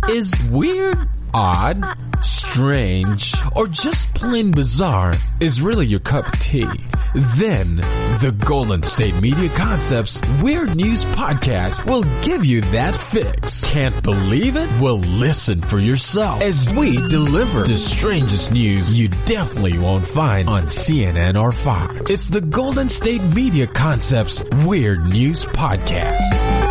is weird, odd, strange, or just plain bizarre is really your cup of tea, then the Golden State Media Concepts Weird News Podcast will give you that fix. Can't believe it? Well, listen for yourself as we deliver the strangest news you definitely won't find on CNN or Fox. It's the Golden State Media Concepts Weird News Podcast.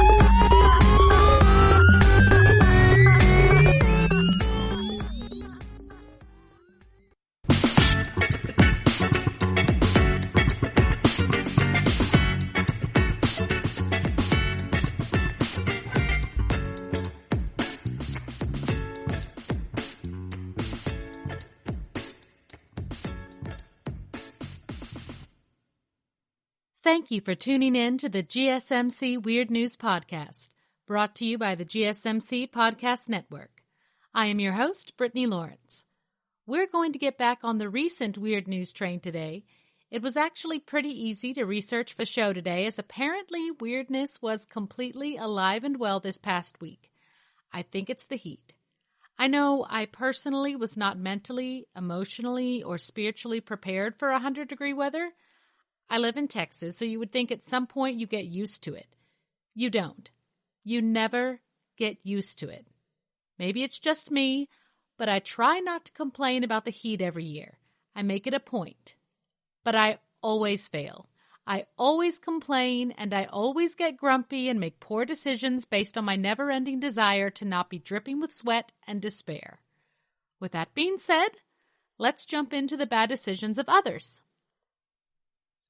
Thank you for tuning in to the GSMC Weird News Podcast, brought to you by the GSMC Podcast Network. I am your host, Brittany Lawrence. We're going to get back on the recent weird news train today. It was actually pretty easy to research the show today, as apparently weirdness was completely alive and well this past week. I think it's the heat. I know I personally was not mentally, emotionally, or spiritually prepared for 100-degree weather. I live in Texas, so you would think at some point you get used to it. You don't. You never get used to it. Maybe it's just me, but I try not to complain about the heat every year. I make it a point. But I always fail. I always complain, and I always get grumpy and make poor decisions based on my never-ending desire to not be dripping with sweat and despair. With that being said, let's jump into the bad decisions of others.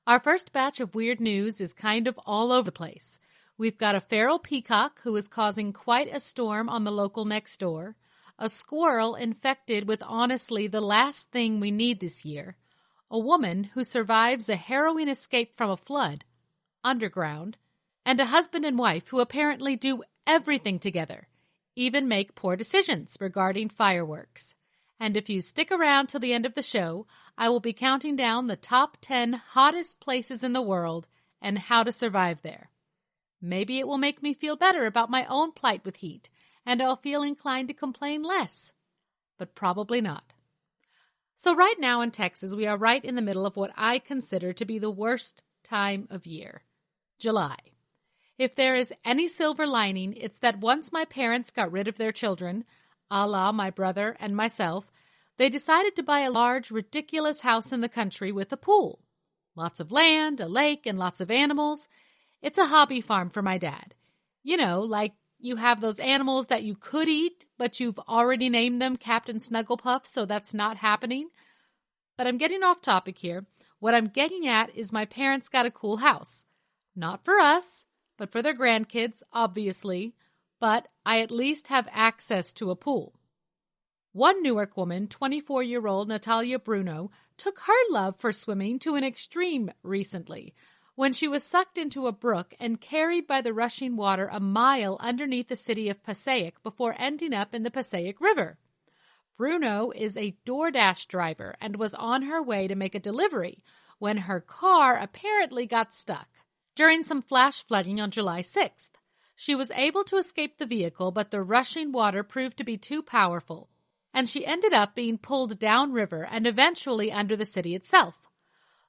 Our first batch of weird news is kind of all over the place. We've got a feral peacock who is causing quite a storm on the local next door, a squirrel infected with honestly the last thing we need this year, a woman who survives a harrowing escape from a flood, underground, and a husband and wife who apparently do everything together, even make poor decisions regarding fireworks. And if you stick around till the end of the show, I will be counting down the top 10 hottest places in the world and how to survive there. Maybe it will make me feel better about my own plight with heat, and I'll feel inclined to complain less. But probably not. So right now in Texas, we are right in the middle of what I consider to be the worst time of year, July. If there is any silver lining, it's that once my parents got rid of their children, a la my brother and myself, they decided to buy a large, ridiculous house in the country with a pool. Lots of land, a lake, and lots of animals. It's a hobby farm for my dad. You know, like you have those animals that you could eat, but you've already named them Captain Snugglepuff, so that's not happening. But I'm getting off topic here. What I'm getting at is my parents got a cool house. Not for us, but for their grandkids, obviously. But I at least have access to a pool. One Newark woman, 24-year-old Natalia Bruno, took her love for swimming to an extreme recently, when she was sucked into a brook and carried by the rushing water a mile underneath the city of Passaic before ending up in the Passaic River. Bruno is a DoorDash driver and was on her way to make a delivery when her car apparently got stuck during some flash flooding on July 6th. She was able to escape the vehicle, but the rushing water proved to be too powerful, and she ended up being pulled downriver and eventually under the city itself.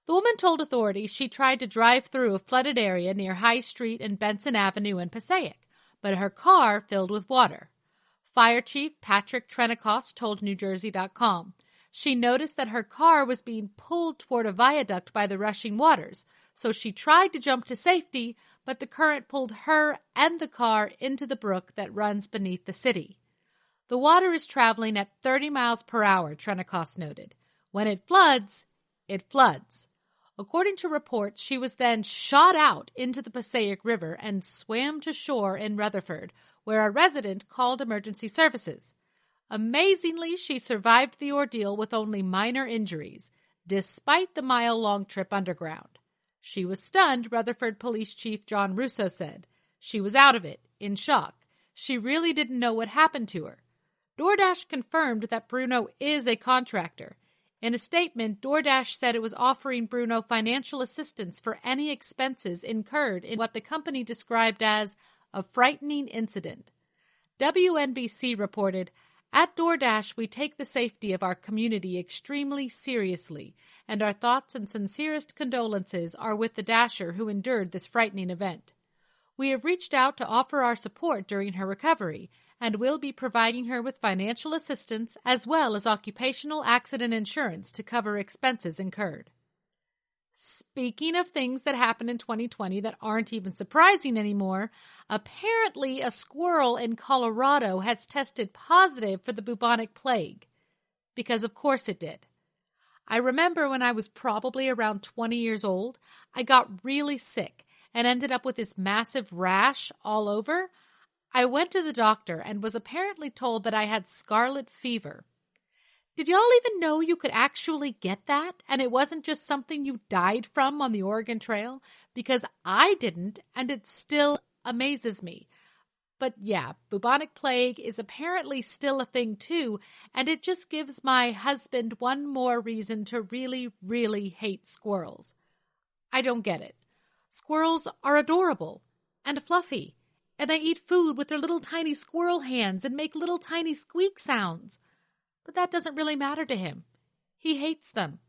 The woman told authorities she tried to drive through a flooded area near High Street and Benson Avenue in Passaic, but her car filled with water. Fire Chief Patrick Trenacost told NewJersey.com. She noticed that her car was being pulled toward a viaduct by the rushing waters, so she tried to jump to safety, but the current pulled her and the car into the brook that runs beneath the city. The water is traveling at 30 miles per hour, Trenacost noted. When it floods, it floods. According to reports, she was then shot out into the Passaic River and swam to shore in Rutherford, where a resident called emergency services. Amazingly, she survived the ordeal with only minor injuries, despite the mile-long trip underground. She was stunned, Rutherford Police Chief John Russo said. She was out of it, in shock. She really didn't know what happened to her. DoorDash confirmed that Bruno is a contractor. In a statement, DoorDash said it was offering Bruno financial assistance for any expenses incurred in what the company described as a frightening incident. WNBC reported, "At DoorDash, we take the safety of our community extremely seriously, and our thoughts and sincerest condolences are with the Dasher who endured this frightening event. We have reached out to offer our support during her recovery, and will be providing her with financial assistance as well as occupational accident insurance to cover expenses incurred." Speaking of things that happened in 2020 that aren't even surprising anymore, apparently a squirrel in Colorado has tested positive for the bubonic plague. Because of course it did. I remember when I was probably around 20 years old, I got really sick and ended up with this massive rash all over. I went to the doctor and was apparently told that I had scarlet fever. Did y'all even know you could actually get that? And it wasn't just something you died from on the Oregon Trail? Because I didn't, and it still amazes me. But yeah, bubonic plague is apparently still a thing too, and it just gives my husband one more reason to really, really hate squirrels. I don't get it. Squirrels are adorable and fluffy, and they eat food with their little tiny squirrel hands and make little tiny squeak sounds. But that doesn't really matter to him. He hates them.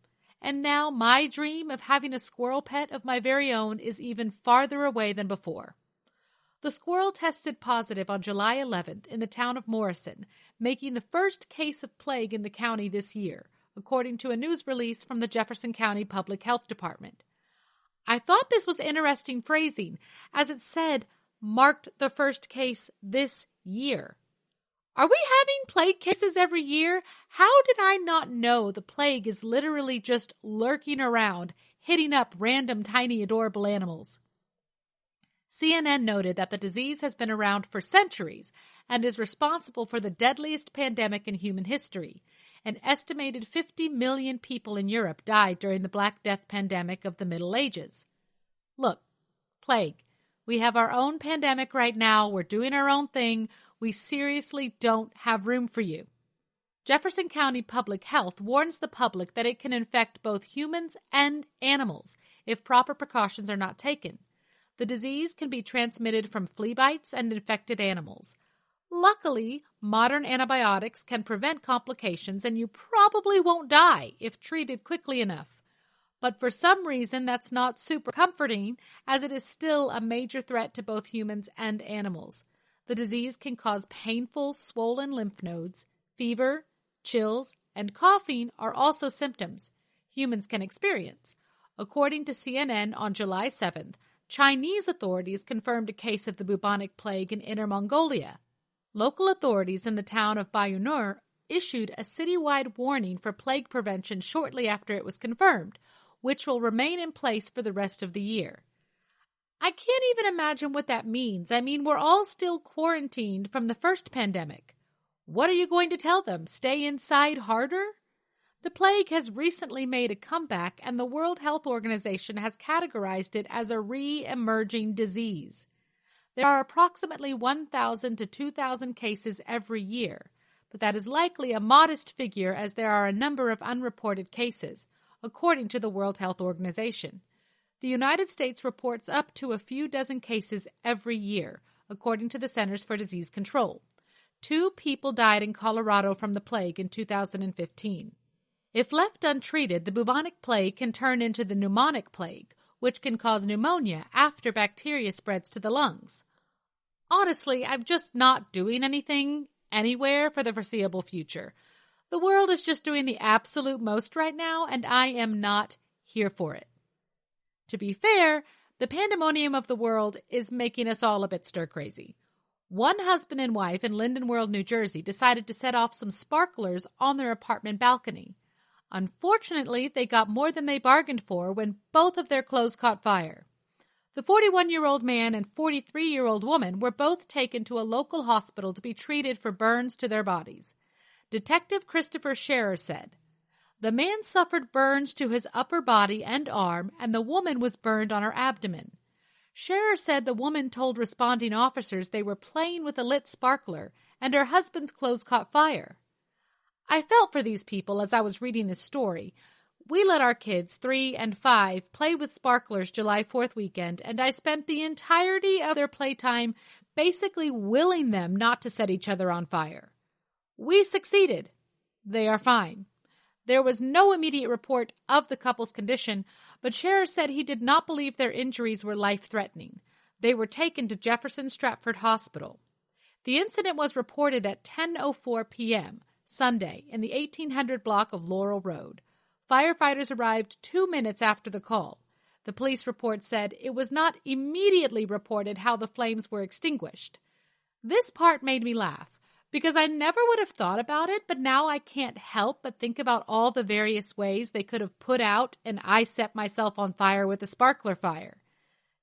And now my dream of having a squirrel pet of my very own is even farther away than before. The squirrel tested positive on July 11th in the town of Morrison, making the first case of plague in the county this year, according to a news release from the Jefferson County Public Health Department. I thought this was interesting phrasing, as it said, marked the first case this year. Are we having plague cases every year? How did I not know the plague is literally just lurking around, hitting up random tiny adorable animals? CNN noted that the disease has been around for centuries and is responsible for the deadliest pandemic in human history. An estimated 50 million people in Europe died during the Black Death pandemic of the Middle Ages. Look, plague. We have our own pandemic right now. We're doing our own thing. We seriously don't have room for you. Jefferson County Public Health warns the public that it can infect both humans and animals if proper precautions are not taken. The disease can be transmitted from flea bites and infected animals. Luckily, modern antibiotics can prevent complications and you probably won't die if treated quickly enough. But for some reason, that's not super comforting, as it is still a major threat to both humans and animals. The disease can cause painful, swollen lymph nodes. Fever, chills, and coughing are also symptoms humans can experience. According to CNN on July 7th, Chinese authorities confirmed a case of the bubonic plague in Inner Mongolia. Local authorities in the town of Bayunur issued a citywide warning for plague prevention shortly after it was confirmed, which will remain in place for the rest of the year. I can't even imagine what that means. I mean, we're all still quarantined from the first pandemic. What are you going to tell them? Stay inside harder? The plague has recently made a comeback, and the World Health Organization has categorized it as a re-emerging disease. There are approximately 1,000 to 2,000 cases every year, but that is likely a modest figure as there are a number of unreported cases, according to the World Health Organization. The United States reports up to a few dozen cases every year, according to the Centers for Disease Control. 2 people died in Colorado from the plague in 2015. If left untreated, the bubonic plague can turn into the pneumonic plague, which can cause pneumonia after bacteria spreads to the lungs. Honestly, I'm just not doing anything anywhere for the foreseeable future. The world is just doing the absolute most right now, and I am not here for it. To be fair, the pandemonium of the world is making us all a bit stir-crazy. One husband and wife in Lindenwold, New Jersey, decided to set off some sparklers on their apartment balcony. Unfortunately, they got more than they bargained for when both of their clothes caught fire. The 41-year-old man and 43-year-old woman were both taken to a local hospital to be treated for burns to their bodies. Detective Christopher Scherer said, "The man suffered burns to his upper body and arm, and the woman was burned on her abdomen." Scherer said the woman told responding officers they were playing with a lit sparkler, and her husband's clothes caught fire. I felt for these people as I was reading this story. We let our kids, 3 and 5, play with sparklers July 4th weekend, and I spent the entirety of their playtime basically willing them not to set each other on fire. We succeeded. They are fine. There was no immediate report of the couple's condition, but Scherer said he did not believe their injuries were life-threatening. They were taken to Jefferson Stratford Hospital. The incident was reported at 10:04 p.m. Sunday in the 1800 block of Laurel Road. Firefighters arrived 2 minutes after the call. The police report said it was not immediately reported how the flames were extinguished. This part made me laugh, because I never would have thought about it, but now I can't help but think about all the various ways they could have put out and I set myself on fire with a sparkler fire.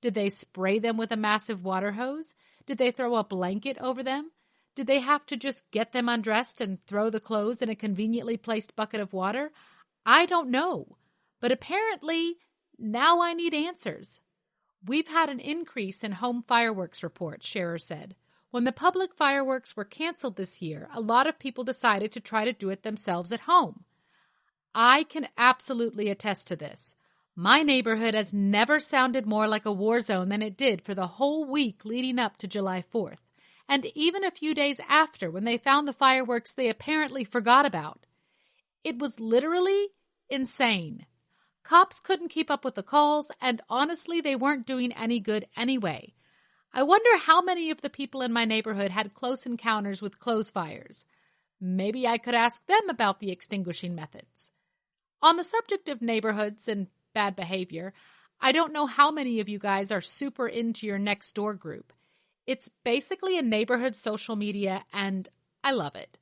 Did they spray them with a massive water hose? Did they throw a blanket over them? Did they have to just get them undressed and throw the clothes in a conveniently placed bucket of water? I don't know, but apparently now I need answers. We've had an increase in home fireworks reports, Scherer said. When the public fireworks were canceled this year, a lot of people decided to try to do it themselves at home. I can absolutely attest to this. My neighborhood has never sounded more like a war zone than it did for the whole week leading up to July 4th, and even a few days after when they found the fireworks they apparently forgot about. It was literally insane. Cops couldn't keep up with the calls, and honestly, they weren't doing any good anyway. I wonder how many of the people in my neighborhood had close encounters with clothes fires. Maybe I could ask them about the extinguishing methods. On the subject of neighborhoods and bad behavior, I don't know how many of you guys are super into your next door group. It's basically a neighborhood social media, and I love it.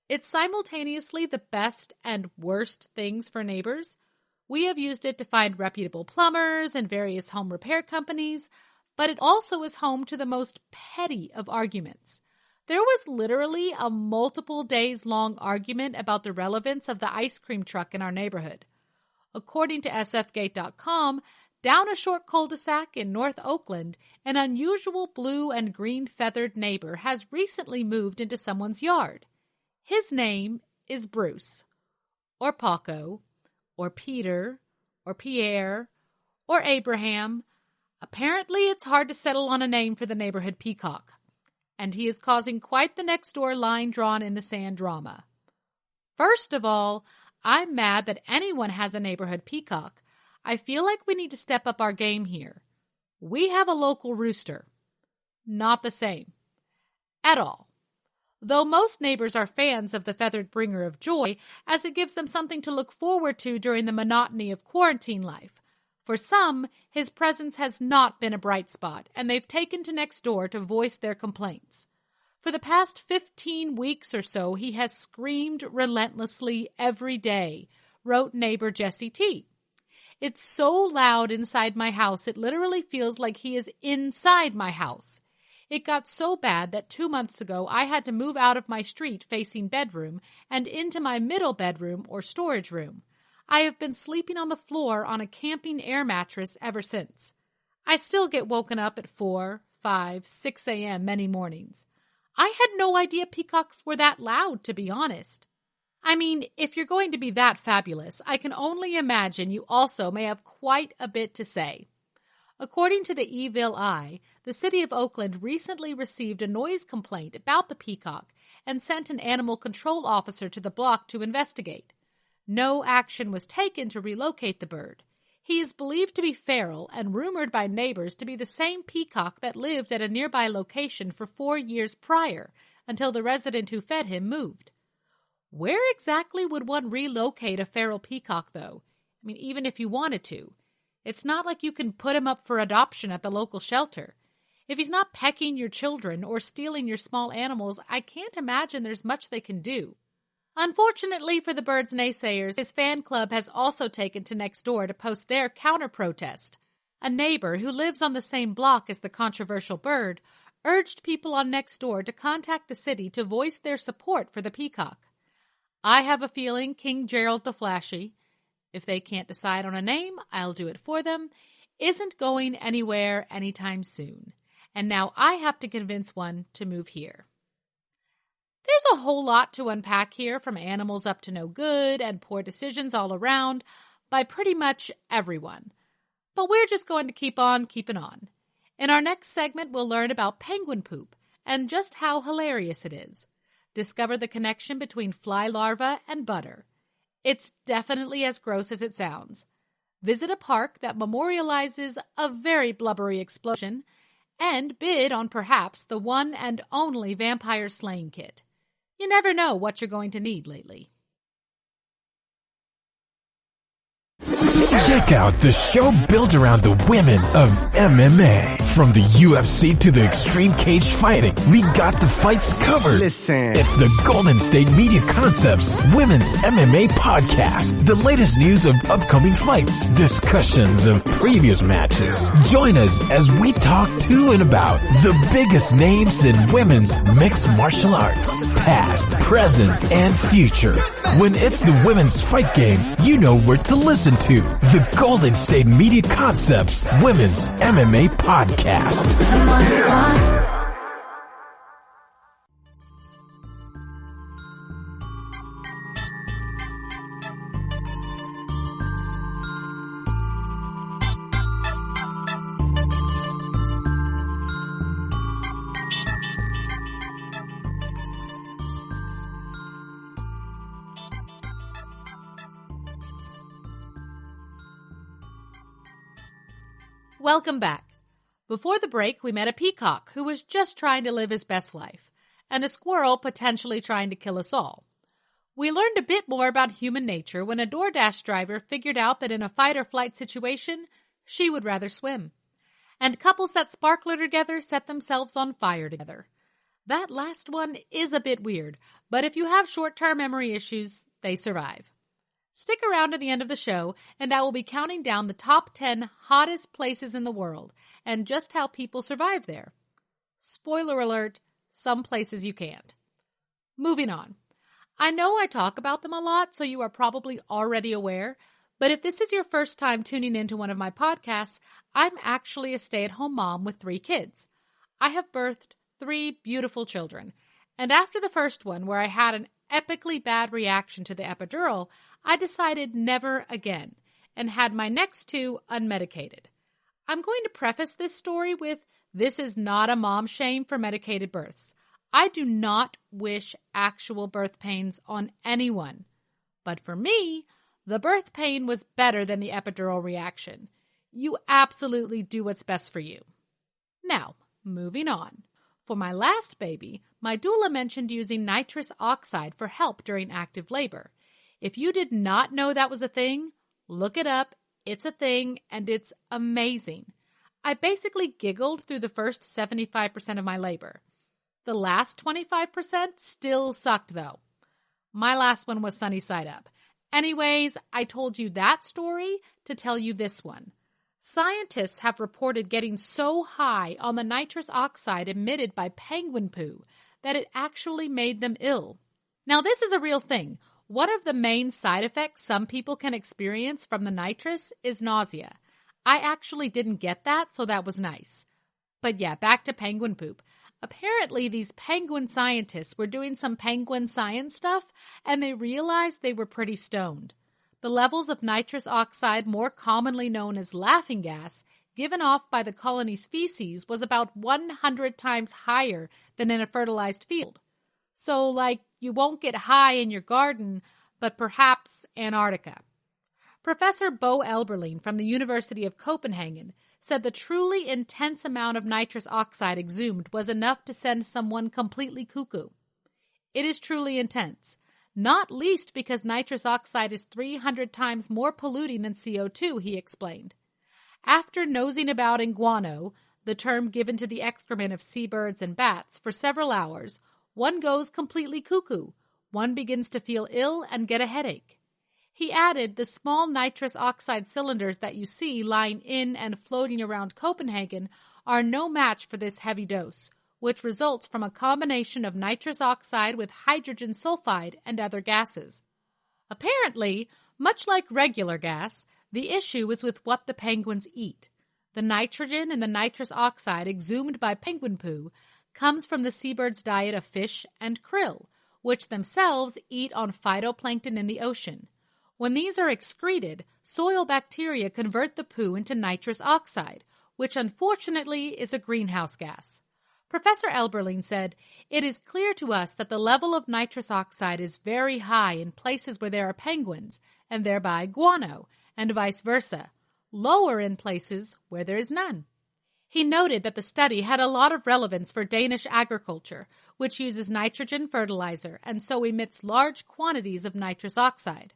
It's simultaneously the best and worst things for neighbors. We have used it to find reputable plumbers and various home repair companies, but it also is home to the most petty of arguments. There was literally a multiple days long argument about the relevance of the ice cream truck in our neighborhood. According to sfgate.com, down a short cul-de-sac in North Oakland, an unusual blue and green feathered neighbor has recently moved into someone's yard. His name is Bruce, or Paco, or Peter, or Pierre, or Abraham. Apparently, it's hard to settle on a name for the neighborhood peacock, and he is causing quite the next-door line drawn in the sand drama. First of all, I'm mad that anyone has a neighborhood peacock. I feel like we need to step up our game here. We have a local rooster. Not the same. At all. Though most neighbors are fans of the feathered bringer of joy, as it gives them something to look forward to during the monotony of quarantine life. For some, his presence has not been a bright spot, and they've taken to next door to voice their complaints. For the past 15 weeks or so, he has screamed relentlessly every day, wrote neighbor Jessie T. It's so loud inside my house, it literally feels like he is inside my house. It got so bad that 2 months ago I had to move out of my street-facing bedroom and into my middle bedroom or storage room. I have been sleeping on the floor on a camping air mattress ever since. I still get woken up at 4, 5, 6 a.m. many mornings. I had no idea peacocks were that loud, to be honest. I mean, if you're going to be that fabulous, I can only imagine you also may have quite a bit to say. According to the Evil Eye, the city of Oakland recently received a noise complaint about the peacock and sent an animal control officer to the block to investigate. No action was taken to relocate the bird. He is believed to be feral and rumored by neighbors to be the same peacock that lived at a nearby location for 4 years prior, until the resident who fed him moved. Where exactly would one relocate a feral peacock, though? I mean, even if you wanted to. It's not like you can put him up for adoption at the local shelter. If he's not pecking your children or stealing your small animals, I can't imagine there's much they can do. Unfortunately for the bird's naysayers, his fan club has also taken to next door to post their counter-protest. A neighbor who lives on the same block as the controversial bird urged people on next door to contact the city to voice their support for the peacock. I have a feeling King Gerald the Flashy, if they can't decide on a name, I'll do it for them, isn't going anywhere anytime soon. And now I have to convince one to move here. There's a whole lot to unpack here, from animals up to no good and poor decisions all around by pretty much everyone. But we're just going to keep on keeping on. In our next segment, we'll learn about penguin poop and just how hilarious it is. Discover the connection between fly larvae and butter. It's definitely as gross as it sounds. Visit a park that memorializes a very blubbery explosion and bid on perhaps the one and only vampire slaying kit. You never know what you're going to need lately. Check out the show built around the women of MMA. From the UFC to the extreme cage fighting, we got the fights covered. Listen. It's the Golden State Media Concepts Women's MMA Podcast. The latest news of upcoming fights, discussions of previous matches. Join us as we talk to and about the biggest names in women's mixed martial arts. Past, present, and future. When it's the women's fight game, you know where to listen to. The Golden State Media Concepts Women's MMA Podcast. Welcome back. Before the break, we met a peacock who was just trying to live his best life, and a squirrel potentially trying to kill us all. We learned a bit more about human nature when a DoorDash driver figured out that in a fight-or-flight situation, she would rather swim. And couples that sparkler together set themselves on fire together. That last one is a bit weird, but if you have short-term memory issues, they survive. Stick around to the end of the show, and I will be counting down the top 10 hottest places in the world and just how people survive there. Spoiler alert, some places you can't. Moving on. I know I talk about them a lot, so you are probably already aware, but if this is your first time tuning into one of my podcasts, I'm actually a stay-at-home mom with 3 kids. I have birthed 3 beautiful children, and after the first one, where I had an epically bad reaction to the epidural, I decided never again, and had my next 2 unmedicated. I'm going to preface this story with, this is not a mom shame for medicated births. I do not wish actual birth pains on anyone. But for me, the birth pain was better than the epidural reaction. You absolutely do what's best for you. Now, moving on. For my last baby, my doula mentioned using nitrous oxide for help during active labor. If you did not know that was a thing, look it up. It's a thing, and it's amazing. I basically giggled through the first 75% of my labor. The last 25% still sucked, though. My last one was sunny side up. Anyways, I told you that story to tell you this one. Scientists have reported getting so high on the nitrous oxide emitted by penguin poo that it actually made them ill. Now, this is a real thing. One of the main side effects some people can experience from the nitrous is nausea. I actually didn't get that, so that was nice. But yeah, back to penguin poop. Apparently, these penguin scientists were doing some penguin science stuff, and they realized they were pretty stoned. The levels of nitrous oxide, more commonly known as laughing gas, given off by the colony's feces was about 100 times higher than in a fertilized field. So, you won't get high in your garden, but perhaps Antarctica. Professor Bo Elberling from the University of Copenhagen said the truly intense amount of nitrous oxide exhumed was enough to send someone completely cuckoo. It is truly intense, not least because nitrous oxide is 300 times more polluting than CO2, he explained. After nosing about in guano, the term given to the excrement of seabirds and bats, for several hours, one goes completely cuckoo. One begins to feel ill and get a headache. He added the small nitrous oxide cylinders that you see lying in and floating around Copenhagen are no match for this heavy dose, which results from a combination of nitrous oxide with hydrogen sulfide and other gases. Apparently, much like regular gas, the issue is with what the penguins eat. The nitrogen and the nitrous oxide exhumed by penguin poo comes from the seabird's diet of fish and krill, which themselves eat on phytoplankton in the ocean. When these are excreted, soil bacteria convert the poo into nitrous oxide, which unfortunately is a greenhouse gas. Professor Elberling said, "It is clear to us that the level of nitrous oxide is very high in places where there are penguins, and thereby guano, and vice versa, lower in places where there is none." He noted that the study had a lot of relevance for Danish agriculture, which uses nitrogen fertilizer and so emits large quantities of nitrous oxide.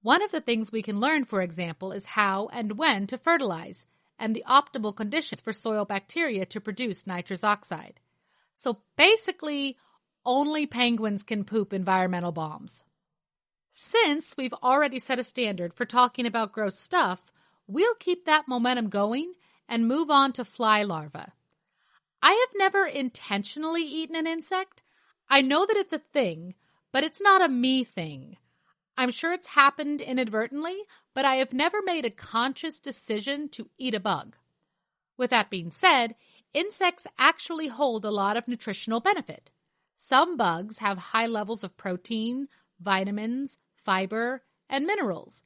One of the things we can learn, for example, is how and when to fertilize, and the optimal conditions for soil bacteria to produce nitrous oxide. So basically, only penguins can poop environmental bombs. Since we've already set a standard for talking about gross stuff, we'll keep that momentum going and move on to fly larvae. I have never intentionally eaten an insect. I know that it's a thing, but it's not a me thing. I'm sure it's happened inadvertently, but I have never made a conscious decision to eat a bug. With that being said, insects actually hold a lot of nutritional benefit. Some bugs have high levels of protein, vitamins, fiber, and minerals.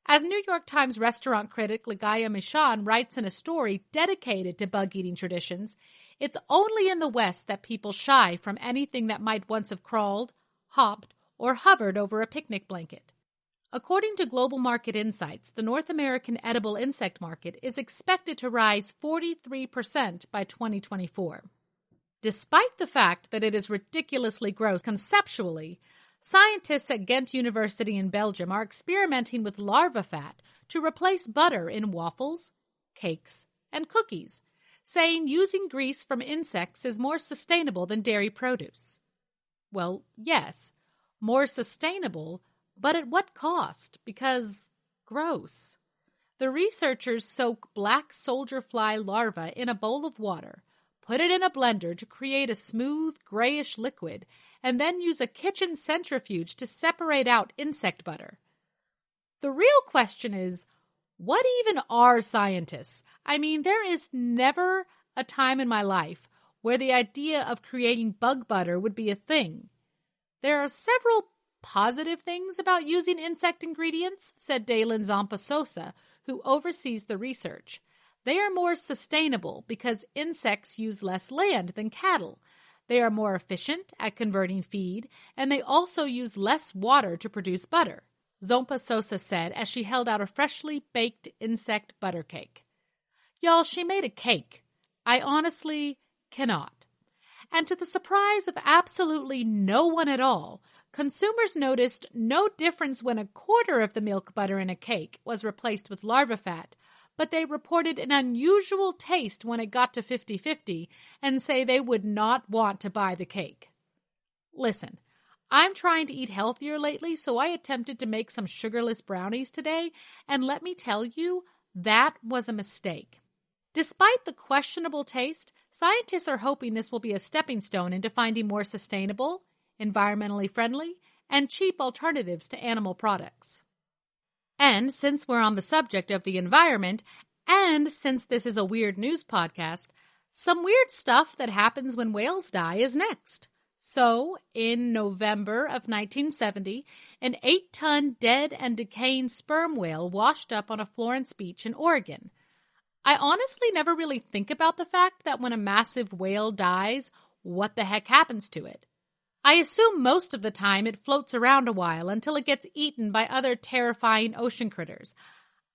As New York Times restaurant critic Ligaya Michon writes in a story dedicated to bug-eating traditions, it's only in the West that people shy from anything that might once have crawled, hopped, or hovered over a picnic blanket. According to Global Market Insights, the North American edible insect market is expected to rise 43% by 2024. Despite the fact that it is ridiculously gross conceptually, scientists at Ghent University in Belgium are experimenting with larva fat to replace butter in waffles, cakes, and cookies, saying using grease from insects is more sustainable than dairy produce. Well, yes, more sustainable, but at what cost? Because gross. The researchers soak black soldier fly larvae in a bowl of water, put it in a blender to create a smooth, grayish liquid, and then use a kitchen centrifuge to separate out insect butter. The real question is, what even are scientists? I mean, there is never a time in my life where the idea of creating bug butter would be a thing. There are several positive things about using insect ingredients, said Dalen Zampa-Sosa, who oversees the research. They are more sustainable because insects use less land than cattle. They are more efficient at converting feed, and they also use less water to produce butter, Zampa-Sosa said as she held out a freshly baked insect butter cake. Y'all, she made a cake. I honestly cannot. And to the surprise of absolutely no one at all, consumers noticed no difference when a quarter of the milk butter in a cake was replaced with larva fat, but they reported an unusual taste when it got to 50-50 and say they would not want to buy the cake. Listen, I'm trying to eat healthier lately, so I attempted to make some sugarless brownies today, and let me tell you, that was a mistake. Despite the questionable taste, scientists are hoping this will be a stepping stone into finding more sustainable, environmentally friendly, and cheap alternatives to animal products. And since we're on the subject of the environment, and since this is a weird news podcast, some weird stuff that happens when whales die is next. So, in November of 1970, an 8-ton dead and decaying sperm whale washed up on a Florence beach in Oregon. I honestly never really think about the fact that when a massive whale dies, what the heck happens to it? I assume most of the time it floats around a while until it gets eaten by other terrifying ocean critters.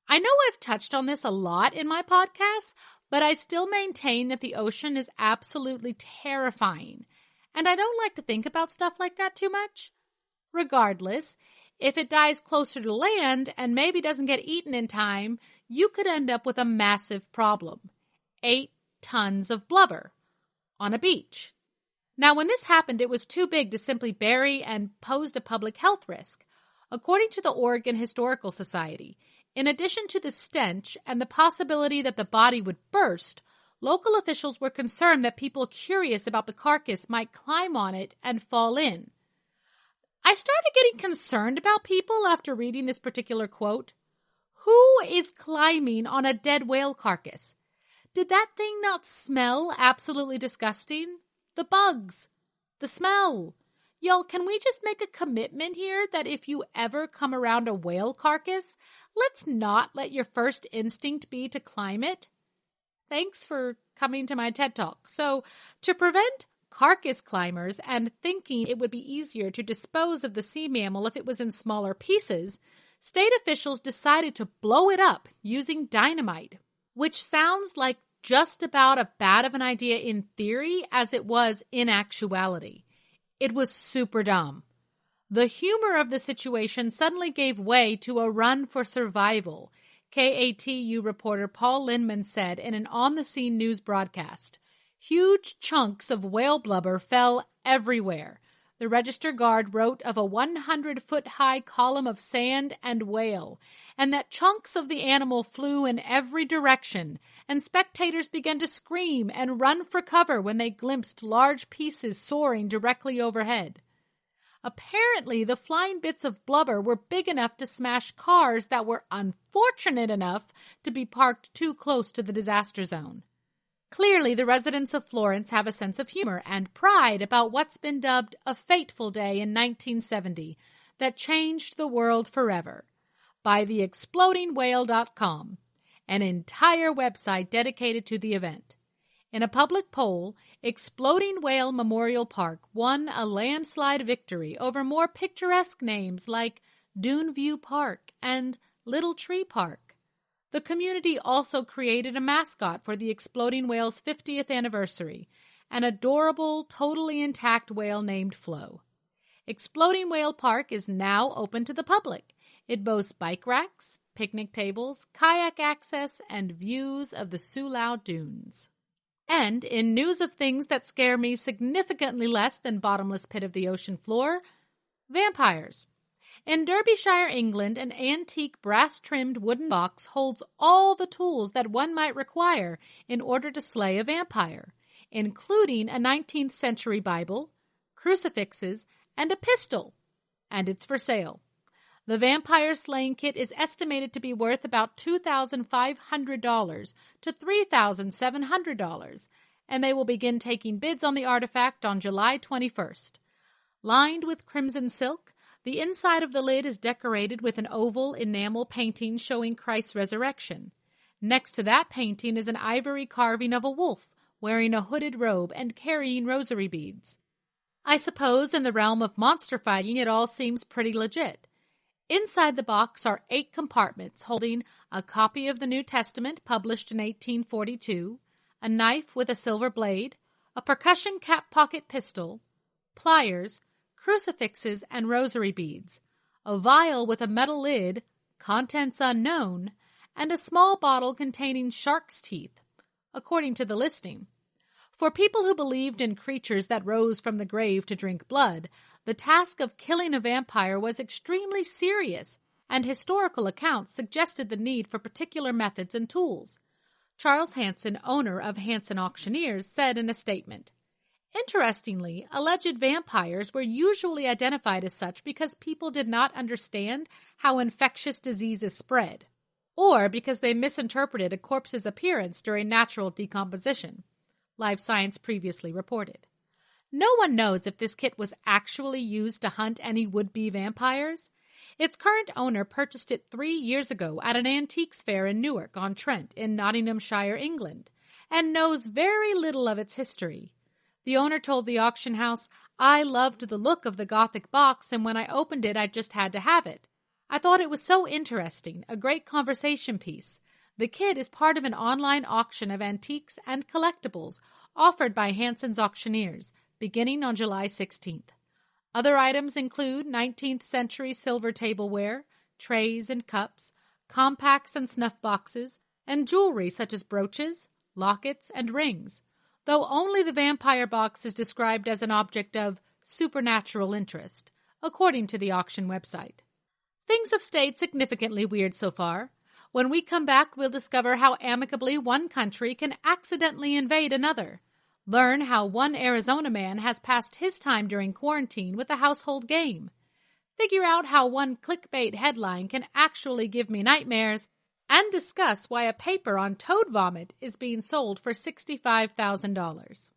I know I've touched on this a lot in my podcast, but I still maintain that the ocean is absolutely terrifying, and I don't like to think about stuff like that too much. Regardless, if it dies closer to land and maybe doesn't get eaten in time, you could end up with a massive problem. 8 tons of blubber on a beach. Now, when this happened, it was too big to simply bury and posed a public health risk. According to the Oregon Historical Society, in addition to the stench and the possibility that the body would burst, local officials were concerned that people curious about the carcass might climb on it and fall in. I started getting concerned about people after reading this particular quote. Who is climbing on a dead whale carcass? Did that thing not smell absolutely disgusting? The bugs, the smell. Y'all, can we just make a commitment here that if you ever come around a whale carcass, let's not let your first instinct be to climb it? Thanks for coming to my TED Talk. So, to prevent carcass climbers and thinking it would be easier to dispose of the sea mammal if it was in smaller pieces, state officials decided to blow it up using dynamite, which sounds like just about as bad of an idea in theory as it was in actuality. It was super dumb. The humor of the situation suddenly gave way to a run for survival, KATU reporter Paul Lindman said in an on-the-scene news broadcast. Huge chunks of whale blubber fell everywhere. The Register Guard wrote of a 100-foot-high column of sand and whale, and that chunks of the animal flew in every direction, and spectators began to scream and run for cover when they glimpsed large pieces soaring directly overhead. Apparently, the flying bits of blubber were big enough to smash cars that were unfortunate enough to be parked too close to the disaster zone. Clearly, the residents of Florence have a sense of humor and pride about what's been dubbed a fateful day in 1970 that changed the world forever by theexplodingwhale.com, an entire website dedicated to the event. In a public poll, Exploding Whale Memorial Park won a landslide victory over more picturesque names like Dune View Park and Little Tree Park. The community also created a mascot for the Exploding Whale's 50th anniversary, an adorable, totally intact whale named Flo. Exploding Whale Park is now open to the public. It boasts bike racks, picnic tables, kayak access, and views of the Sulao Dunes. And in news of things that scare me significantly less than bottomless pit of the ocean floor, vampires. In Derbyshire, England, an antique brass-trimmed wooden box holds all the tools that one might require in order to slay a vampire, including a 19th century Bible, crucifixes, and a pistol. And it's for sale. The vampire slaying kit is estimated to be worth about $2,500 to $3,700, and they will begin taking bids on the artifact on July 21st. Lined with crimson silk, the inside of the lid is decorated with an oval enamel painting showing Christ's resurrection. Next to that painting is an ivory carving of a wolf wearing a hooded robe and carrying rosary beads. I suppose in the realm of monster fighting it all seems pretty legit. Inside the box are 8 compartments holding a copy of the New Testament published in 1842, a knife with a silver blade, a percussion cap pocket pistol, pliers, crucifixes and rosary beads, a vial with a metal lid, contents unknown, and a small bottle containing shark's teeth, according to the listing. For people who believed in creatures that rose from the grave to drink blood, the task of killing a vampire was extremely serious, and historical accounts suggested the need for particular methods and tools. Charles Hanson, owner of Hanson Auctioneers, said in a statement, "Interestingly, alleged vampires were usually identified as such because people did not understand how infectious diseases spread, or because they misinterpreted a corpse's appearance during natural decomposition," Live Science previously reported. No one knows if this kit was actually used to hunt any would-be vampires. Its current owner purchased it 3 years ago at an antiques fair in Newark-on-Trent in Nottinghamshire, England, and knows very little of its history. The owner told the auction house, "I loved the look of the Gothic box, and when I opened it, I just had to have it. I thought it was so interesting, a great conversation piece. The kit is part of an online auction of antiques and collectibles offered by Hanson's Auctioneers, beginning on July 16th. Other items include 19th century silver tableware, trays and cups, compacts and snuff boxes, and jewelry such as brooches, lockets, and rings, though only the vampire box is described as an object of supernatural interest, according to the auction website. Things have stayed significantly weird so far. When we come back, we'll discover how amicably one country can accidentally invade another. Learn how one Arizona man has passed his time during quarantine with a household game. Figure out how one clickbait headline can actually give me nightmares, and discuss why a paper on toad vomit is being sold for $65,000.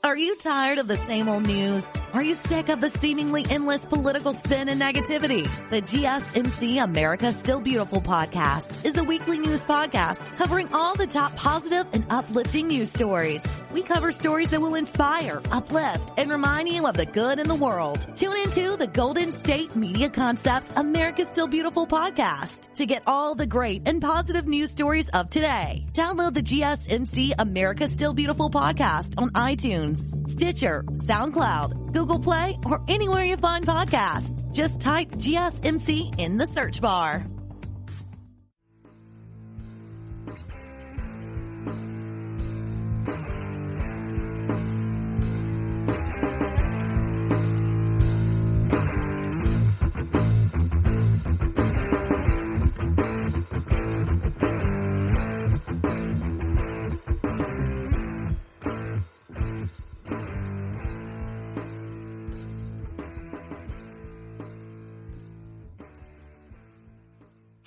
Are you tired of the same old news? Are you sick of the seemingly endless political spin and negativity? The GSMC America Still Beautiful podcast is a weekly news podcast covering all the top positive and uplifting news stories. We cover stories that will inspire, uplift, and remind you of the good in the world. Tune into the Golden State Media Concepts America Still Beautiful podcast to get all the great and positive news stories of today. Download the GSMC America Still Beautiful podcast on iTunes, Stitcher, SoundCloud, Google Play, or anywhere you find podcasts. Just type GSMC in the search bar.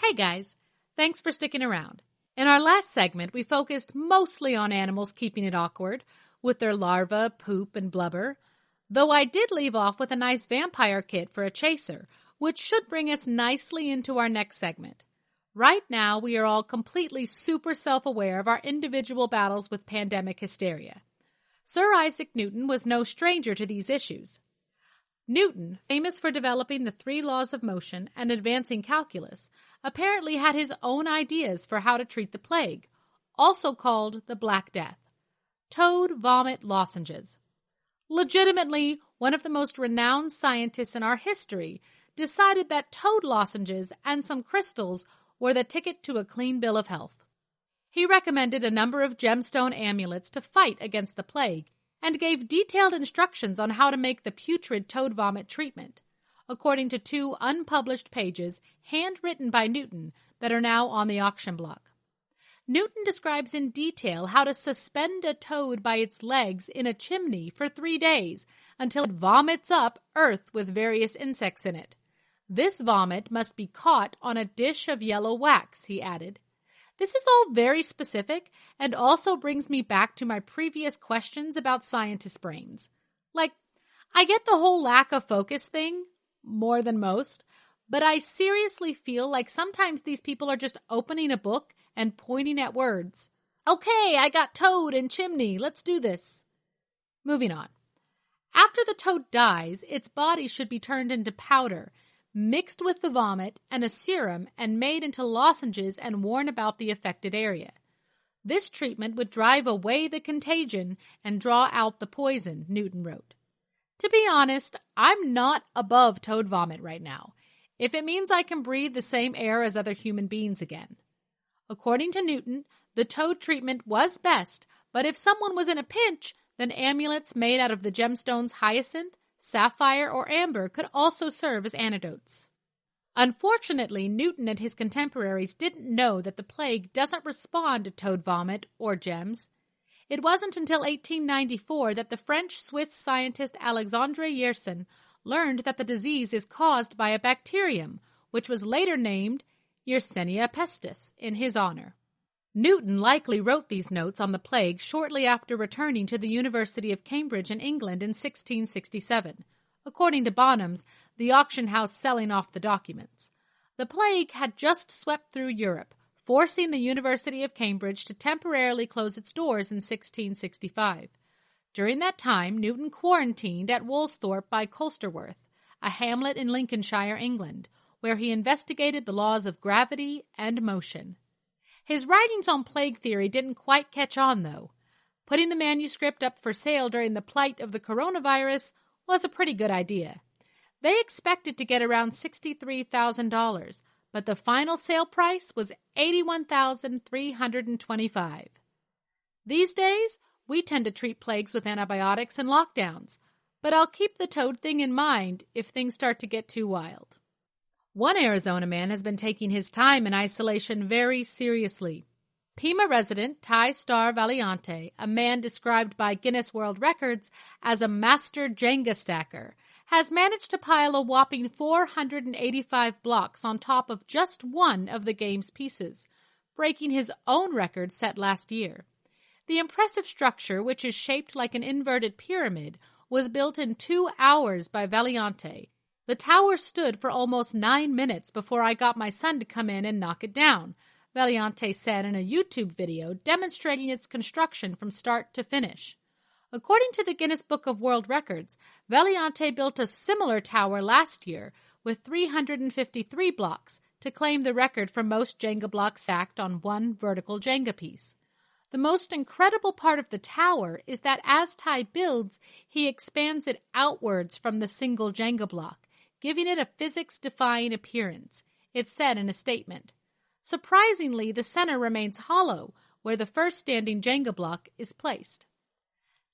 Hey guys, thanks for sticking around. In our last segment, we focused mostly on animals keeping it awkward with their larvae, poop, and blubber, though I did leave off with a nice vampire kit for a chaser, which should bring us nicely into our next segment. Right now, we are all completely super self-aware of our individual battles with pandemic hysteria. Sir Isaac Newton was no stranger to these issues. Newton, famous for developing the 3 laws of motion and advancing calculus, apparently had his own ideas for how to treat the plague, also called the Black Death. Toad vomit lozenges. Legitimately, one of the most renowned scientists in our history decided that toad lozenges and some crystals were the ticket to a clean bill of health. He recommended a number of gemstone amulets to fight against the plague, and gave detailed instructions on how to make the putrid toad vomit treatment, according to 2 unpublished pages handwritten by Newton that are now on the auction block. Newton describes in detail how to suspend a toad by its legs in a chimney for 3 days until it vomits up earth with various insects in it. This vomit must be caught on a dish of yellow wax, he added. This is all very specific and also brings me back to my previous questions about scientists' brains. Like, I get the whole lack of focus thing, more than most, but I seriously feel like sometimes these people are just opening a book and pointing at words. Okay, I got toad and chimney, let's do this. Moving on. After the toad dies, its body should be turned into powder, mixed with the vomit and a serum and made into lozenges and worn about the affected area. This treatment would drive away the contagion and draw out the poison, Newton wrote. To be honest, I'm not above toad vomit right now, if it means I can breathe the same air as other human beings again. According to Newton, the toad treatment was best, but if someone was in a pinch, then amulets made out of the gemstones hyacinth, sapphire, or amber could also serve as antidotes. Unfortunately, Newton and his contemporaries didn't know that the plague doesn't respond to toad vomit or gems. It wasn't until 1894 that the French-Swiss scientist Alexandre Yersin learned that the disease is caused by a bacterium, which was later named Yersinia pestis in his honor. Newton likely wrote these notes on the plague shortly after returning to the University of Cambridge in England in 1667, according to Bonham's, the auction house selling off the documents. The plague had just swept through Europe, forcing the University of Cambridge to temporarily close its doors in 1665. During that time, Newton quarantined at Woolsthorpe by Colsterworth, a hamlet in Lincolnshire, England, where he investigated the laws of gravity and motion. His writings on plague theory didn't quite catch on, though. Putting the manuscript up for sale during the plight of the coronavirus was a pretty good idea. They expected to get around $63,000, but the final sale price was $81,325. These days, we tend to treat plagues with antibiotics and lockdowns, but I'll keep the toad thing in mind if things start to get too wild. One Arizona man has been taking his time in isolation very seriously. Pima resident Ty Star Valiante, a man described by Guinness World Records as a master Jenga stacker, has managed to pile a whopping 485 blocks on top of just one of the game's pieces, breaking his own record set last year. The impressive structure, which is shaped like an inverted pyramid, was built in 2 hours by Valiante. The tower stood for almost 9 minutes before I got my son to come in and knock it down, Valiante said in a YouTube video demonstrating its construction from start to finish. According to the Guinness Book of World Records, Valiante built a similar tower last year with 353 blocks to claim the record for most Jenga blocks stacked on one vertical Jenga piece. The most incredible part of the tower is that as Ty builds, he expands it outwards from the single Jenga block, giving it a physics-defying appearance, it said in a statement. Surprisingly, the center remains hollow, where the first standing Jenga block is placed.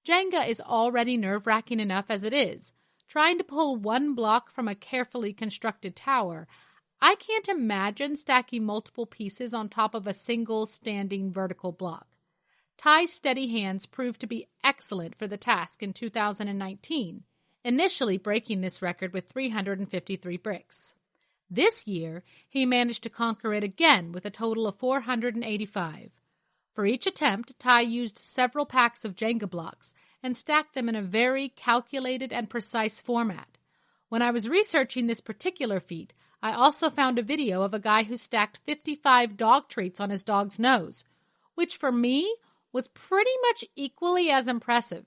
Jenga is already nerve-wracking enough as it is. Trying to pull one block from a carefully constructed tower, I can't imagine stacking multiple pieces on top of a single standing vertical block. Ty's steady hands proved to be excellent for the task in 2019, initially breaking this record with 353 bricks. This year, he managed to conquer it again with a total of 485. For each attempt, Ty used several packs of Jenga blocks and stacked them in a very calculated and precise format. When I was researching this particular feat, I also found a video of a guy who stacked 55 dog treats on his dog's nose, which for me was pretty much equally as impressive.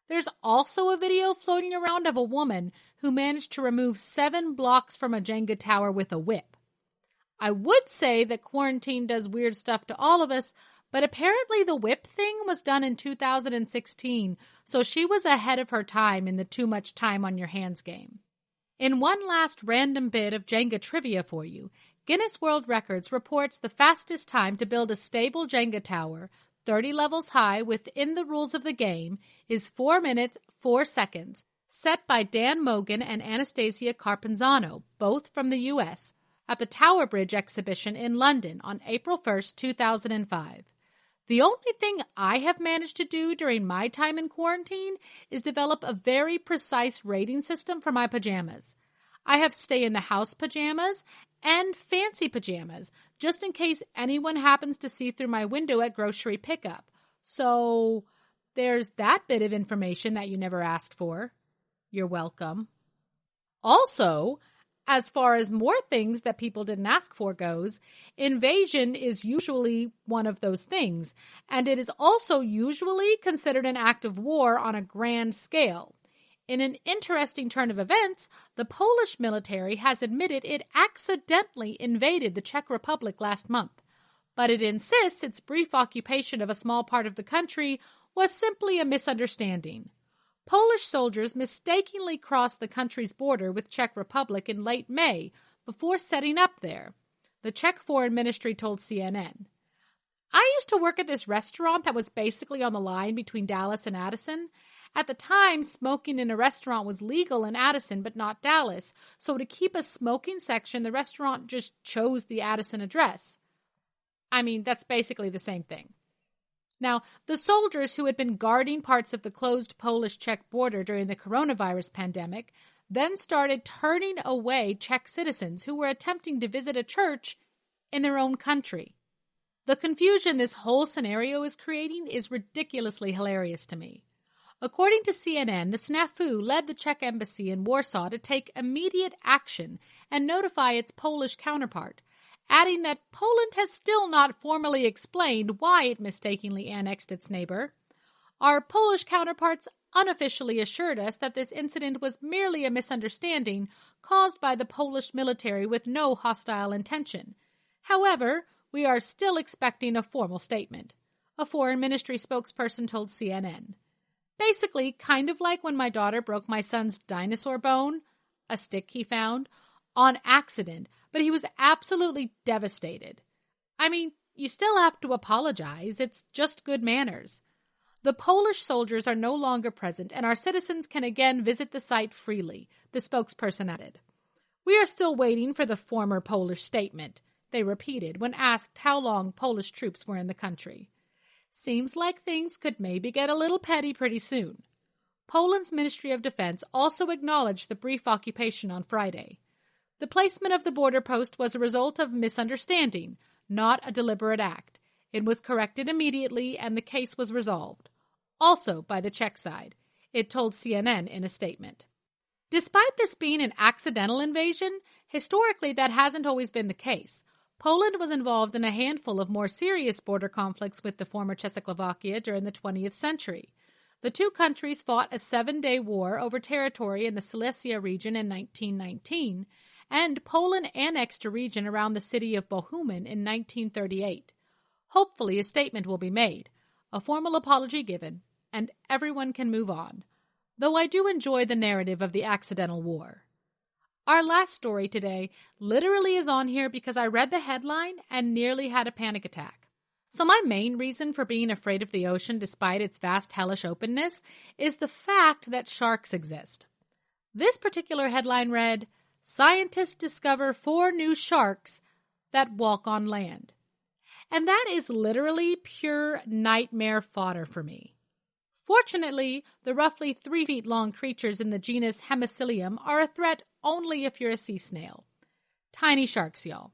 There's also a video floating around of a woman who managed to remove 7 blocks from a Jenga tower with a whip. I would say that quarantine does weird stuff to all of us, but apparently the whip thing was done in 2016, so she was ahead of her time in the too much time on your hands game. In one last random bit of Jenga trivia for you, Guinness World Records reports the fastest time to build a stable Jenga tower, 30 levels high within the rules of the game, is 4 minutes, 4 seconds, set by Dan Mogan and Anastasia Carpenzano, both from the U.S., at the Tower Bridge exhibition in London on April 1st, 2005. The only thing I have managed to do during my time in quarantine is develop a very precise rating system for my pajamas. I have stay-in-the-house pajamas and fancy pajamas, just in case anyone happens to see through my window at grocery pickup. So there's that bit of information that you never asked for. You're welcome. Also, as far as more things that people didn't ask for goes, invasion is usually one of those things, and it is also usually considered an act of war on a grand scale. In an interesting turn of events, the Polish military has admitted it accidentally invaded the Czech Republic last month, but it insists its brief occupation of a small part of the country was simply a misunderstanding. Polish soldiers mistakenly crossed the country's border with Czech Republic in late May before setting up there, the Czech Foreign Ministry told CNN. I used to work at this restaurant that was basically on the line between Dallas and Addison. At the time, smoking in a restaurant was legal in Addison but not Dallas, so to keep a smoking section, the restaurant just chose the Addison address. I mean, that's basically the same thing. Now, the soldiers who had been guarding parts of the closed Polish-Czech border during the coronavirus pandemic then started turning away Czech citizens who were attempting to visit a church in their own country. The confusion this whole scenario is creating is ridiculously hilarious to me. According to CNN, the snafu led the Czech embassy in Warsaw to take immediate action and notify its Polish counterpart, adding that Poland has still not formally explained why it mistakenly annexed its neighbor. Our Polish counterparts unofficially assured us that this incident was merely a misunderstanding caused by the Polish military with no hostile intention. However, we are still expecting a formal statement, a foreign ministry spokesperson told CNN. Basically, kind of like when my daughter broke my son's dinosaur bone, a stick he found, on accident, but he was absolutely devastated. I mean, you still have to apologize. It's just good manners. The Polish soldiers are no longer present, and our citizens can again visit the site freely, the spokesperson added. We are still waiting for the former Polish statement, they repeated when asked how long Polish troops were in the country. Seems like things could maybe get a little petty pretty soon. Poland's Ministry of Defense also acknowledged the brief occupation on Friday. The placement of the border post was a result of misunderstanding, not a deliberate act. It was corrected immediately and the case was resolved. Also by the Czech side, it told CNN in a statement. Despite this being an accidental invasion, historically that hasn't always been the case. Poland was involved in a handful of more serious border conflicts with the former Czechoslovakia during the 20th century. The two countries fought a 7-day war over territory in the Silesia region in 1919, and Poland annexed a region around the city of Bohumen in 1938. Hopefully a statement will be made, a formal apology given, and everyone can move on. Though I do enjoy the narrative of the accidental war. Our last story today literally is on here because I read the headline and nearly had a panic attack. So my main reason for being afraid of the ocean despite its vast hellish openness is the fact that sharks exist. This particular headline read, "Scientists discover 4 new sharks that walk on land." And that is literally pure nightmare fodder for me. Fortunately, the roughly 3 feet long creatures in the genus Hemicillium are a threat only if you're a sea snail. Tiny sharks, y'all.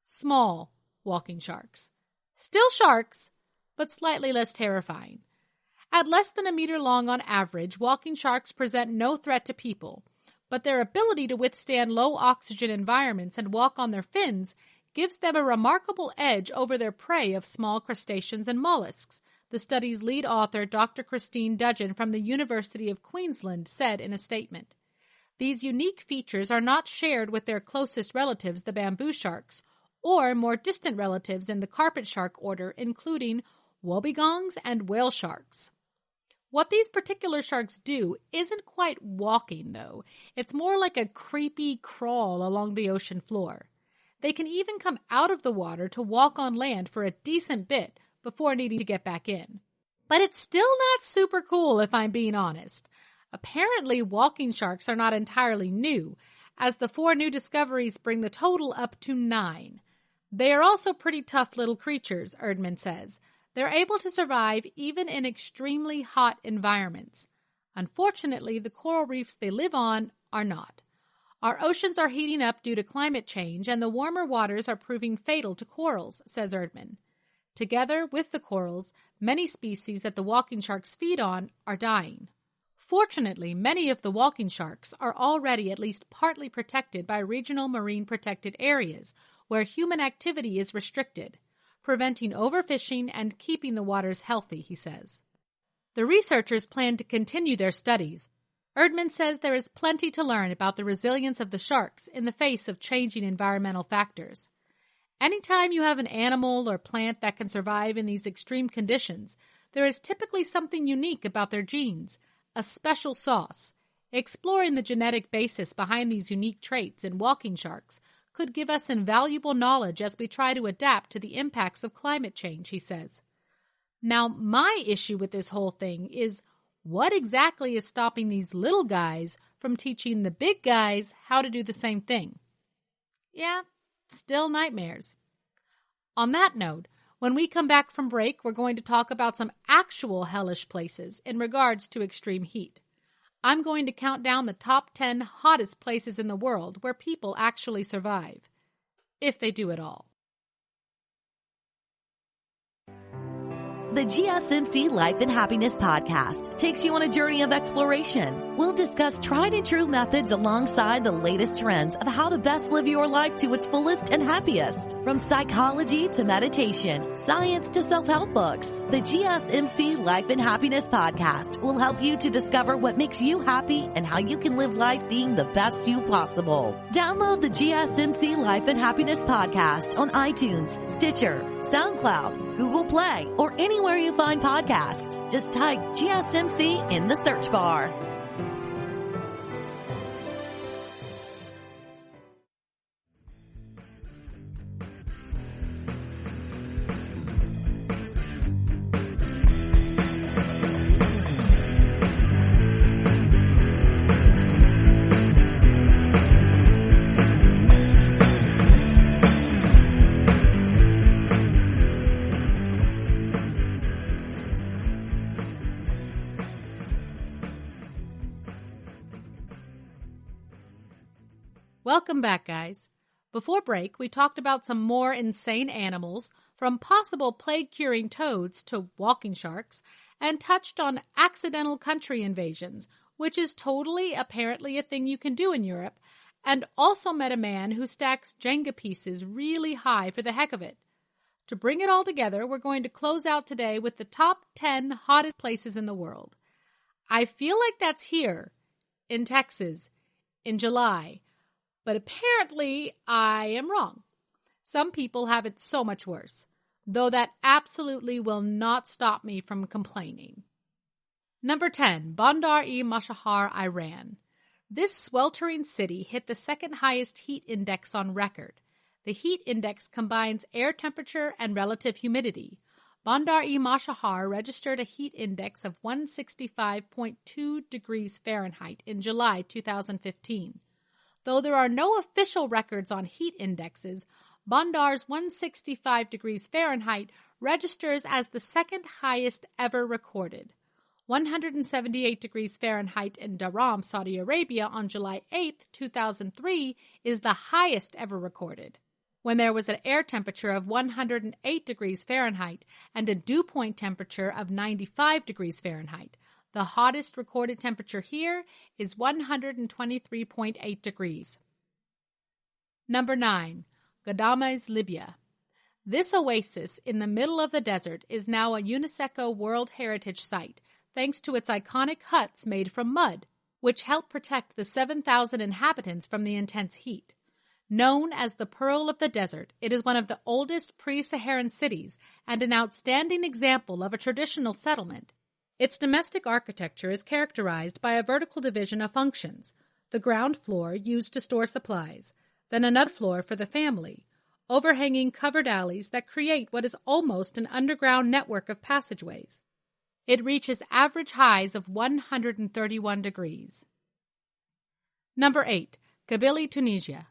Small walking sharks. Still sharks, but slightly less terrifying. At less than a meter long on average, walking sharks present no threat to people, but their ability to withstand low oxygen environments and walk on their fins gives them a remarkable edge over their prey of small crustaceans and mollusks, the study's lead author, Dr. Christine Dudgeon from the University of Queensland, said in a statement. These unique features are not shared with their closest relatives, the bamboo sharks, or more distant relatives in the carpet shark order, including wobbegongs and whale sharks. What these particular sharks do isn't quite walking, though. It's more like a creepy crawl along the ocean floor. They can even come out of the water to walk on land for a decent bit before needing to get back in. But it's still not super cool if I'm being honest. Apparently, walking sharks are not entirely new, as the 4 new discoveries bring the total up to 9. They are also pretty tough little creatures, Erdman says. They're able to survive even in extremely hot environments. Unfortunately, the coral reefs they live on are not. Our oceans are heating up due to climate change, and the warmer waters are proving fatal to corals, says Erdman. Together with the corals, many species that the walking sharks feed on are dying. Fortunately, many of the walking sharks are already at least partly protected by regional marine protected areas where human activity is restricted, preventing overfishing and keeping the waters healthy, he says. The researchers plan to continue their studies. Erdman says there is plenty to learn about the resilience of the sharks in the face of changing environmental factors. Anytime you have an animal or plant that can survive in these extreme conditions, there is typically something unique about their genes, a special sauce. Exploring the genetic basis behind these unique traits in walking sharks could give us invaluable knowledge as we try to adapt to the impacts of climate change, he says. Now, my issue with this whole thing is what exactly is stopping these little guys from teaching the big guys how to do the same thing? Yeah, still nightmares. On that note, when we come back from break, we're going to talk about some actual hellish places in regards to extreme heat. I'm going to count down the top 10 hottest places in the world where people actually survive, if they do at all. The GSMC Life and Happiness podcast takes you on a journey of exploration. We'll discuss tried and true methods alongside the latest trends of how to best live your life to its fullest and happiest. From psychology to meditation, science to self-help books, the GSMC Life and Happiness podcast will help you to discover what makes you happy and how you can live life being the best you possible. Download the GSMC Life and Happiness podcast on iTunes, Stitcher, SoundCloud, Google Play, or anywhere you find podcasts. Just type GSMC in the search bar. Welcome back, guys. Before break, we talked about some more insane animals, from possible plague-curing toads to walking sharks, and touched on accidental country invasions, which is totally apparently a thing you can do in Europe, and also met a man who stacks Jenga pieces really high for the heck of it. To bring it all together, we're going to close out today with the top 10 hottest places in the world. I feel like that's here, in Texas, in July, but apparently I am wrong. Some people have it so much worse, though that absolutely will not stop me from complaining. Number 10, Bandar-e-Mashahar, Iran. This sweltering city hit the second highest heat index on record. The heat index combines air temperature and relative humidity. Bandar-e-Mashahar registered a heat index of 165.2 degrees Fahrenheit in July 2015. Though there are no official records on heat indexes, Bandar's 165 degrees Fahrenheit registers as the second highest ever recorded. 178 degrees Fahrenheit in Dhahran, Saudi Arabia on July 8, 2003 is the highest ever recorded, when there was an air temperature of 108 degrees Fahrenheit and a dew point temperature of 95 degrees Fahrenheit. The hottest recorded temperature here is 123.8 degrees. Number 9. Ghadames, Libya. This oasis in the middle of the desert is now a UNESCO World Heritage Site, thanks to its iconic huts made from mud, which help protect the 7,000 inhabitants from the intense heat. Known as the Pearl of the Desert, it is one of the oldest pre-Saharan cities and an outstanding example of a traditional settlement. Its domestic architecture is characterized by a vertical division of functions: the ground floor used to store supplies, then another floor for the family, overhanging covered alleys that create what is almost an underground network of passageways. It reaches average highs of 131 degrees. Number 8. Kabylie, Tunisia.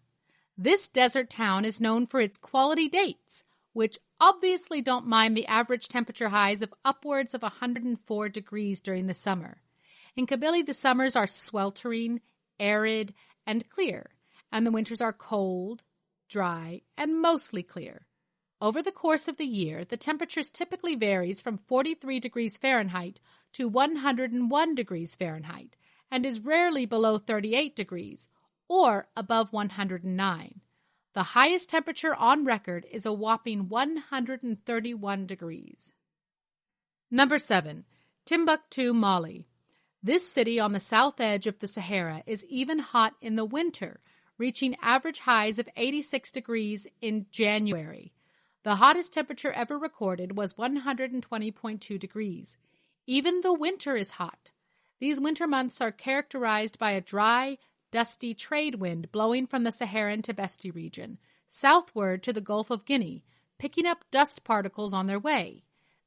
This desert town is known for its quality dates, which obviously don't mind the average temperature highs of upwards of 104 degrees during the summer. In Kabylie, the summers are sweltering, arid, and clear, and the winters are cold, dry, and mostly clear. Over the course of the year, the temperatures typically varies from 43 degrees Fahrenheit to 101 degrees Fahrenheit, and is rarely below 38 degrees, or above 109. The highest temperature on record is a whopping 131 degrees. Number 7. Timbuktu, Mali. This city on the south edge of the Sahara is even hot in the winter, reaching average highs of 86 degrees in January. The hottest temperature ever recorded was 120.2 degrees. Even the winter is hot. These winter months are characterized by a dry, dusty trade wind blowing from the Saharan Tibesti region, southward to the Gulf of Guinea, picking up dust particles on their way.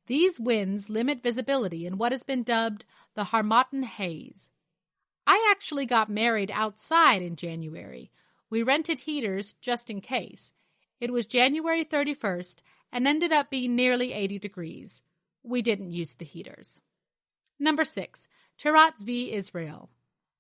These winds limit visibility in what has been dubbed the Harmattan haze. I actually got married outside in January. We rented heaters just in case. It was January 31st and ended up being nearly 80 degrees. We didn't use the heaters. Number 6. Tirat Zvi, Israel.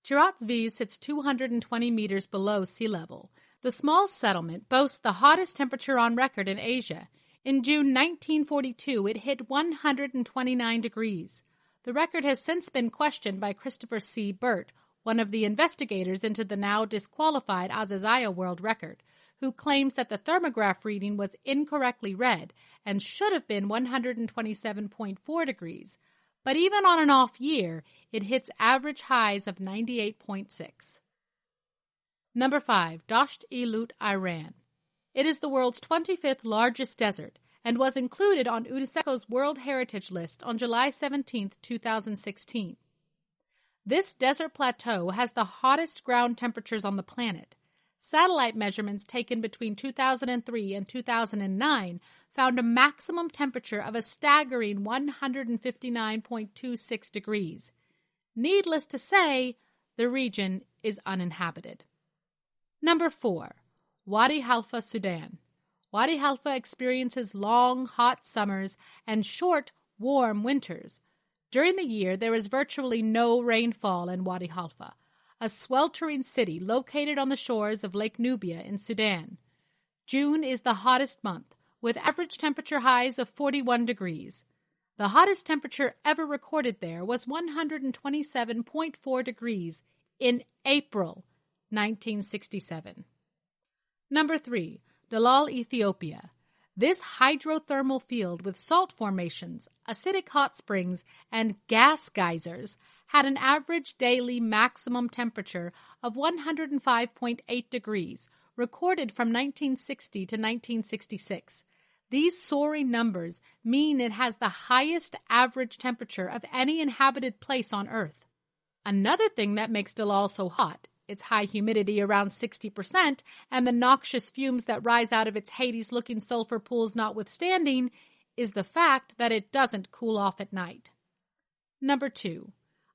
Tirat Zvi sits 220 meters below sea level. The small settlement boasts the hottest temperature on record in Asia. In June 1942, it hit 129 degrees. The record has since been questioned by Christopher C. Burt, one of the investigators into the now disqualified Azazaya world record, who claims that the thermograph reading was incorrectly read and should have been 127.4 degrees. But even on an off year, it hits average highs of 98.6. Number 5. Dasht-e-Lut, Iran. It is the world's 25th largest desert and was included on UNESCO's World Heritage List on July 17, 2016. This desert plateau has the hottest ground temperatures on the planet. Satellite measurements taken between 2003 and 2009 found a maximum temperature of a staggering 159.26 degrees. Needless to say, the region is uninhabited. Number 4. Wadi Halfa, Sudan. Wadi Halfa experiences long, hot summers and short, warm winters. During the year, there is virtually no rainfall in Wadi Halfa, a sweltering city located on the shores of Lake Nubia in Sudan. June is the hottest month, with average temperature highs of 41 degrees. The hottest temperature ever recorded there was 127.4 degrees in April 1967. Number 3, Dalal, Ethiopia. This hydrothermal field with salt formations, acidic hot springs, and gas geysers had an average daily maximum temperature of 105.8 degrees, recorded from 1960 to 1966. These soaring numbers mean it has the highest average temperature of any inhabited place on Earth. Another thing that makes Dalal so hot, its high humidity around 60% and the noxious fumes that rise out of its Hades-looking sulfur pools notwithstanding, is the fact that it doesn't cool off at night. Number 2,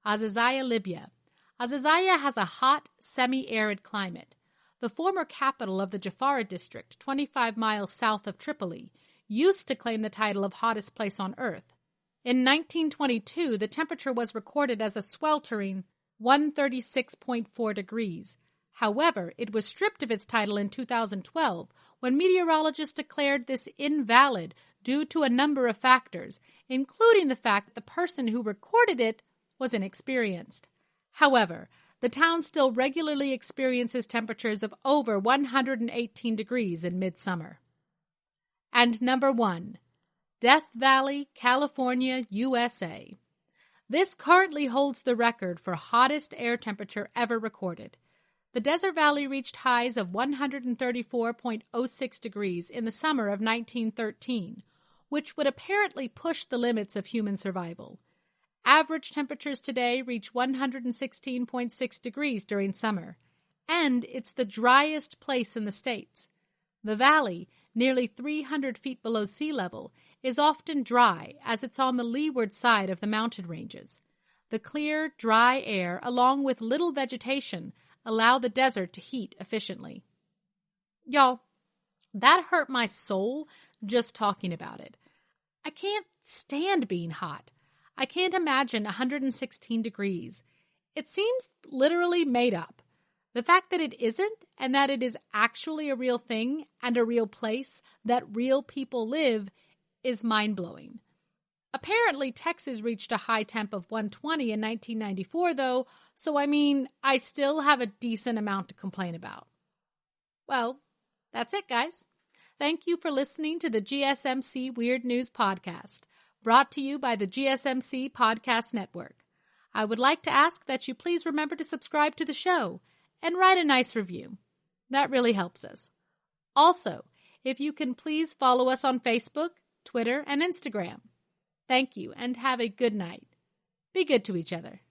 Azazia, Libya. Azazia has a hot, semi-arid climate. The former capital of the Jafara district, 25 miles south of Tripoli, used to claim the title of hottest place on Earth. In 1922, the temperature was recorded as a sweltering 136.4 degrees. However, it was stripped of its title in 2012 when meteorologists declared this invalid due to a number of factors, including the fact that the person who recorded it was inexperienced. However, the town still regularly experiences temperatures of over 118 degrees in midsummer. And number 1, Death Valley, California, USA. This currently holds the record for hottest air temperature ever recorded. The desert valley reached highs of 134.06 degrees in the summer of 1913, which would apparently push the limits of human survival. Average temperatures today reach 116.6 degrees during summer, and it's the driest place in the States. The valley, nearly 300 feet below sea level, is often dry as it's on the leeward side of the mountain ranges. The clear, dry air, along with little vegetation, allow the desert to heat efficiently. Y'all, that hurt my soul just talking about it. I can't stand being hot. I can't imagine 116 degrees. It seems literally made up. The fact that it isn't, and that it is actually a real thing and a real place that real people live, is mind-blowing. Apparently, Texas reached a high temp of 120 in 1994, though, so I still have a decent amount to complain about. Well, that's it, guys. Thank you for listening to the GSMC Weird News Podcast, brought to you by the GSMC Podcast Network. I would like to ask that you please remember to subscribe to the show and write a nice review. That really helps us. Also, if you can please follow us on Facebook, Twitter, and Instagram. Thank you, and have a good night. Be good to each other.